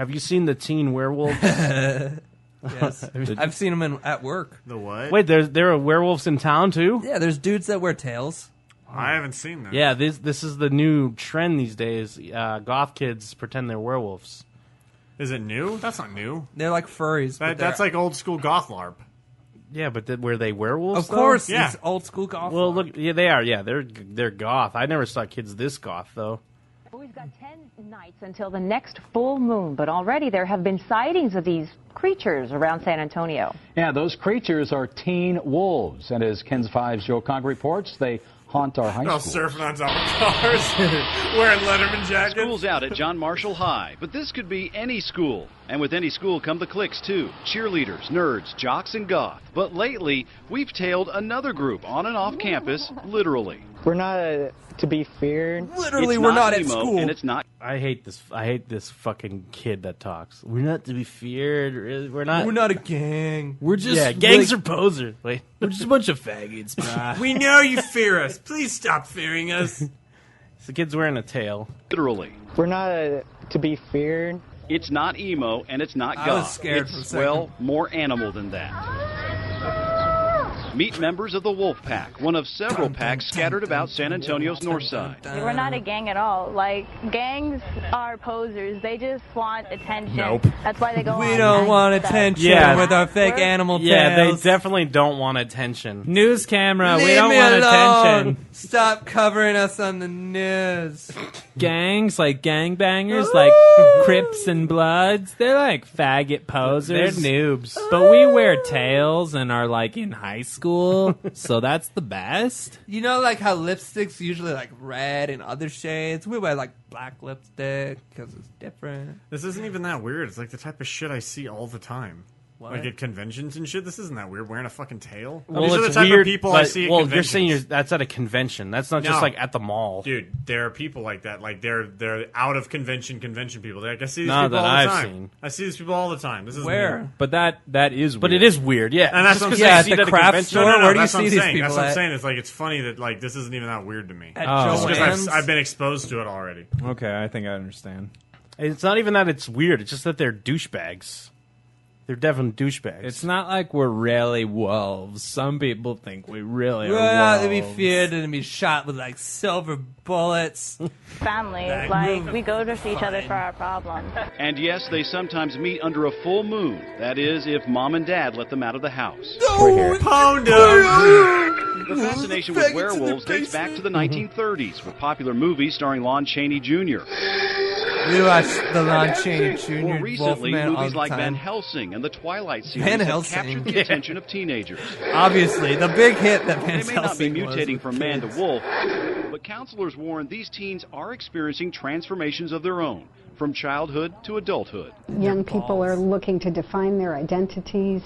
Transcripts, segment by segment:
Have you seen the teen werewolves? Yes. I've seen them at work. The what? Wait, there are werewolves in town too? Yeah, there's dudes that wear tails. I haven't seen that. Yeah, this is the new trend these days. Goth kids pretend they're werewolves. Is it new? That's not new. They're like furries. That's like old school goth LARP. Yeah, but were they werewolves? Of course, Yeah. it's old school goth. Well, look, yeah, they are. Yeah, they're goth. I never saw kids this goth though. We've got 10 nights until the next full moon, but already there have been sightings of these creatures around San Antonio. Yeah, those creatures are teen wolves, and as Ken's 5's Joe Cog reports, they haunt our high All schools. surfing on top of cars, wearing Letterman jackets. School's out at John Marshall High, but this could be any school. And with any school come the cliques, too. Cheerleaders, nerds, jocks, and goth. But lately, we've tailed another group on and off campus, literally. We're not to be feared. Literally, It's we're not at emo, school. And it's not. I hate this fucking kid that talks. We're not to be feared. We're not. We're not a gang. We're just gangs are posers. Wait, we're just a bunch of faggots, bruh. We know you fear us. Please stop fearing us. the kid's wearing a tail. Literally. We're not to be feared. It's not emo, and it's not goth. I was scared for a It's, second. well, more animal than that. Meet members of the Wolf Pack, one of several packs scattered about San Antonio's north side. We're not a gang at all. Like, gangs are posers. They just want attention. Nope. That's why they go We on don't and want stuff. attention Yeah. with our fake We're- animal Yeah, they tails. definitely don't want attention. News camera, we Leave don't me want alone. attention. Stop covering us on the news. Gangs, like gangbangers, like Crips and Bloods, they're like faggot They're posers. noobs. But we wear tails and are like in high school, so that's the best. You know, like how lipstick's usually like red and other shades. We wear like black lipstick because it's different. This isn't even that weird. It's like the type of shit I see all the time. What? Like at conventions and shit. This isn't that weird. Wearing a fucking tail. Well, These are the it's type weird, of people but, I see at well, conventions. you're saying that's at a convention. That's not just No. like at the mall. Dude, there are people like that. Like they're out of convention people. Like I see these Not people that all the I've time. seen. I see these people all the time. This is Where? But that is weird. But it is weird, yeah. And that's Just what I'm 'cause saying. I Yeah, see at the it a craft convention- store? No, Where do you that's what see I'm these saying. people That's what I'm at? saying. It's like it's funny that like this isn't even that weird to me. At Oh. Just Joann's? because I've been exposed to it already. Okay, I think I understand. It's not even that it's weird. It's just that they're douchebags. They're definitely douchebags. It's not like we're really wolves. Some people think we really We're are not wolves. to be feared and to be shot with like silver bullets. Family. Like, Like, we go to see each other for our problems. And yes, they sometimes meet under a full moon. That is, if mom and dad let them out of the house. The fascination with werewolves dates back to the 1930s with popular movies starring Lon Chaney Jr. We watched the Lon Chaney Jr. More recently, Wolfman all movies the like time. Van Helsing and the Twilight series Van have Helsing. captured the attention of teenagers. Obviously, the big hit that Van They may not be Helsing was mutating with from man to kids. wolf, but counselors warn these teens are experiencing transformations of their own, from childhood to adulthood. Young people are looking to define their identities,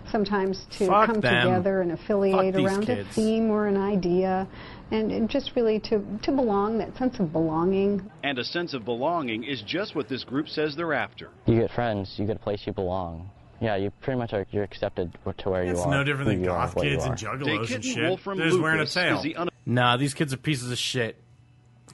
sometimes to Fuck come them. together and affiliate Fuck these around a kids. theme or an idea, and just really to belong, that sense of belonging. And a sense of belonging is just what this group says they're after. You get friends. You get a place you belong. Yeah, you pretty much you're accepted to where you It's are. no different who than you are, goth what you kids and are. juggalos and Kitten shit. Wolfram They're just wearing a Lupus tail. is the Nah, these kids are pieces of shit.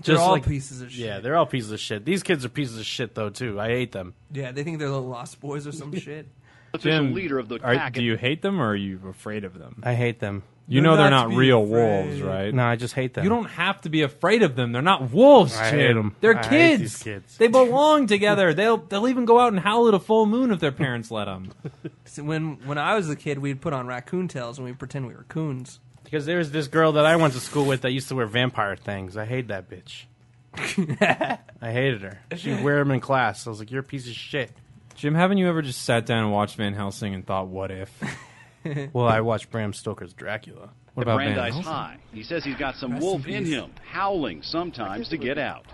They're all like- pieces of shit. Yeah, they're all pieces of shit. These kids are pieces of shit, though, too. I hate them. Yeah, they think they're little lost boys or some shit. official Jim, leader of the are- pack. do you hate them or are you afraid of them? I hate them. You They're know they're not not to be real afraid. wolves, right? No, I just hate them. You don't have to be afraid of them. They're not wolves, I Jim. hate 'em. They're I hate kids. these kids. They belong together. They'll even go out and howl at a full moon if their parents let them. So when I was a kid, we'd put on raccoon tails and we'd pretend we were coons. Because there's this girl that I went to school with that used to wear vampire things. I hate that bitch. I hated her. She'd wear them in class. I was like, you're a piece of shit. Jim, haven't you ever just sat down and watched Van Helsing and thought, what if? Well, I watched Bram Stoker's Dracula. What at about Van Brandeis Helsing? High. He says he's got some Rest in wolf in peace. him, howling sometimes to get out.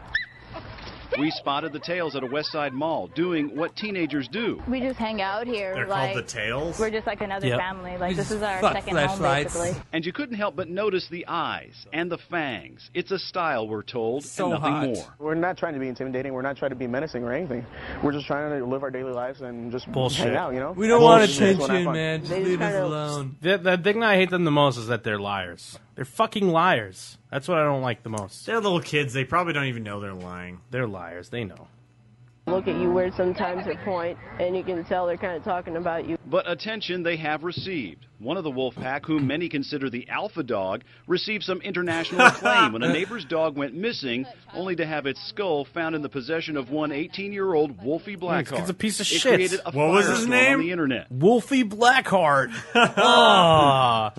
We spotted the tails at a West Side mall doing what teenagers do. We just hang out here. They're like, called the tails. We're just like another Yep. family. Like, We this just is our fuck second home, flashlights. basically. And you couldn't help but notice the eyes and the fangs. It's a style, we're told, So and nothing hot. more. We're not trying to be intimidating. We're not trying to be menacing or anything. We're just trying to live our daily lives and just Bullshit. hang out, you know? We don't want Bullshit. Just wanna have attention, fun. man. Just They just leave us try to- alone. The thing that I hate them the most is that they're liars. They're fucking liars. That's what I don't like the most. They're little kids. They probably don't even know they're lying. They're liars. They know. look at you weird sometimes or point, and you can tell they're kind of talking about you. But attention they have received. One of the wolf pack, whom many consider the alpha dog, received some international acclaim when a neighbor's dog went missing, only to have its skull found in the possession of one 18-year-old Wolfie Blackheart. It's a piece of it shit. Created a What was his firestorm name? on the internet. Wolfie Blackheart. Ah,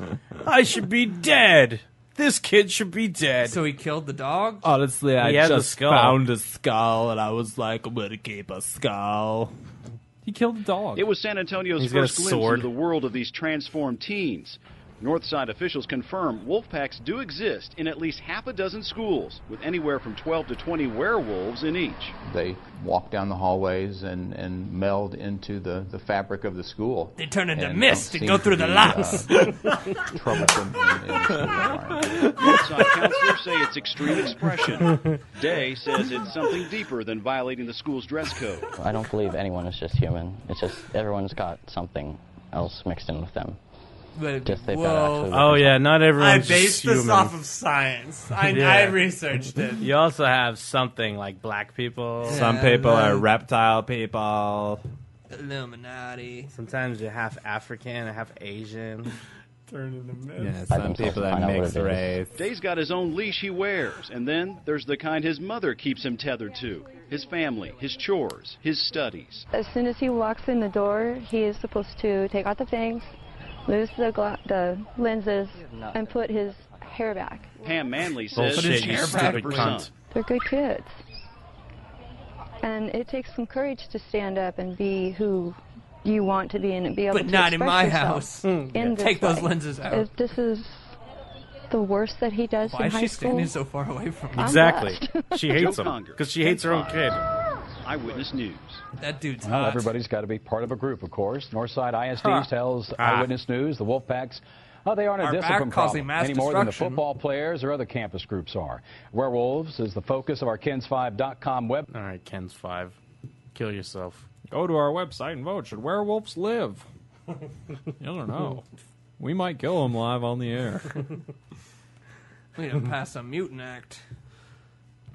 I should be dead. This kid should be dead. So he killed the dog? Honestly, I He had the just skull. found a skull, and I was like, I'm gonna keep a skull. He killed the dog. It was San Antonio's He's got a first glimpse sword. into the world of these transformed teens. Northside officials confirm wolf packs do exist in at least half a dozen schools, with anywhere from 12 to 20 werewolves in each. They walk down the hallways and meld into the fabric of the school. They turn into and mist don't and go seem through to the be, locks. troublesome in the school environment. Northside counselors say it's extreme expression. Day says it's something deeper than violating the school's dress code. I don't believe anyone is just human. It's just everyone's got something else mixed in with them. But, Just they've got whoa. actually Oh yeah, not I everyone's based just this human. off of science. I Yeah. researched it. You also have something like black people. Some Yeah, people are the- reptile people. Illuminati. Sometimes you're half African, half Asian. Turn into mist. Yeah, I some think people so. that Find out what mixed it is. race. Day's got his own leash he wears, and then there's the kind his mother keeps him tethered to. His family, his chores, his studies. As soon as he walks in the door, he is supposed to take out the things, lose the lenses, and put his hair back. Pam Manley Bullshit, says you she's stupid proud of her cunt. son. They're good kids. And it takes some courage to stand up and be who you want to be and be able But to not in express my yourself house. in this Take those way. lenses out. If this is the worst that he does Why in is high she school. standing so far away from me? I'm Exactly. blessed. She hates Joe him Conger, because she hates her own kid. Eyewitness News. That dude's Well, hot. everybody's got to be part of a group, of course. Northside ISD Huh. tells Ah. Eyewitness News the Wolfpacks, they aren't a Are discipline back causing problem mass any more than the destruction. football players or other campus groups are. Werewolves is the focus of our Kens5.com web. All right, Ken's 5. Kill yourself. Go to our website and vote. Should werewolves live? I don't know. We might kill them live on the air. We need to pass a mutant act.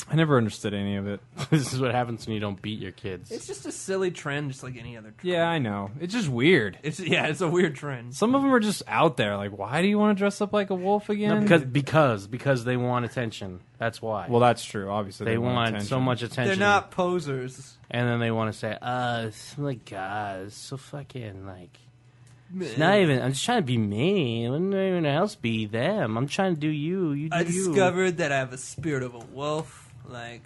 I never understood any of it. This is what happens when you don't beat your kids. It's just a silly trend, just like any other trend. Yeah, I know. It's just weird. It's a weird trend. Some of them are just out there. Like, why do you want to dress up like a wolf again? No, because they want attention. That's why. Well, that's true. Obviously, they want attention. so much attention. They're not posers. And then they want to say, it's like, God, it's so fucking, like, it's not even, I'm just trying to be me. Wouldn't anyone else be them? I'm trying to do you. You do I you. discovered that I have a spirit of a wolf. Like,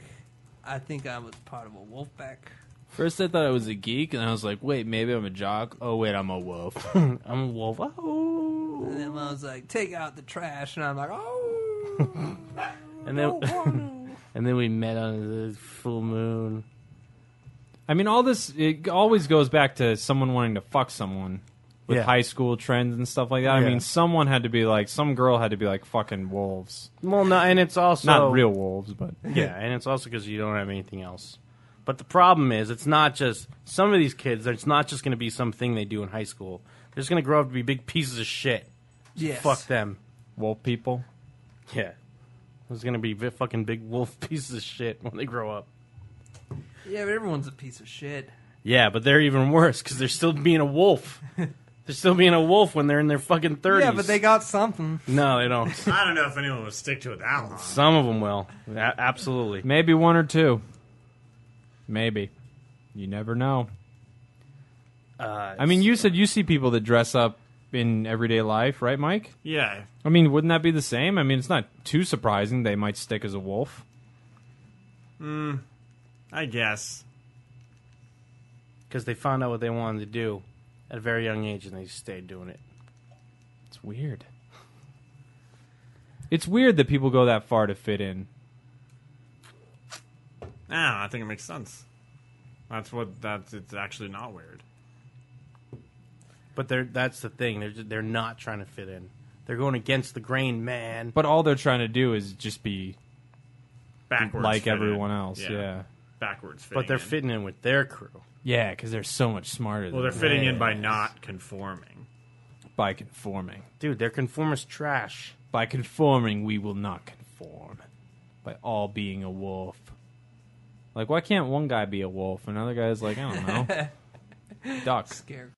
I think I was part of a wolf pack. First, I thought I was a geek, and I was like, wait, maybe I'm a jock. Oh, wait, I'm a wolf. I'm a wolf. Oh. And then I was like, take out the trash. And I'm like, oh. And then, and then we met on the full moon. I mean, all this, it always goes back to someone wanting to fuck someone with Yeah. high school trends and stuff like that. I Yeah. mean, someone had to be like, some girl had to be like fucking wolves. Well, no, and it's also Not real wolves, but. Yeah, and it's also because you don't have anything else. But the problem is, it's not just some of these kids. It's not just going to be something they do in high school. They're just going to grow up to be big pieces of shit. So Yes. fuck them. Wolf people? Yeah, there's going to be fucking big wolf pieces of shit when they grow up. Yeah, but everyone's a piece of shit. Yeah, but they're even worse because they're still being a wolf. They're still being a wolf when they're in their fucking 30s. Yeah, but they got something. No, they don't. I don't know if anyone would stick to it that long. Some of them will. Absolutely. Maybe one or two. Maybe. You never know. I mean, you said you see people that dress up in everyday life, right, Mike? Yeah. I mean, wouldn't that be the same? I mean, it's not too surprising they might stick as a wolf. I guess. Because they found out what they wanted to do at a very young age and they stayed doing it. It's weird. It's weird that people go that far to fit in. I think it makes sense. It's actually not weird. But that's the thing. They're not trying to fit in. They're going against the grain, man. But all they're trying to do is just be Backwards like fit everyone in. else. Yeah. Backwards fitting But they're in. fitting in with their crew. Yeah, because they're so much smarter Well, they're than fitting in they by are. not conforming. By conforming. Dude, their conformist trash. By conforming, we will not conform. By all being a wolf. Like, why can't one guy be a wolf? Another guy's like, I don't know, duck. Scare.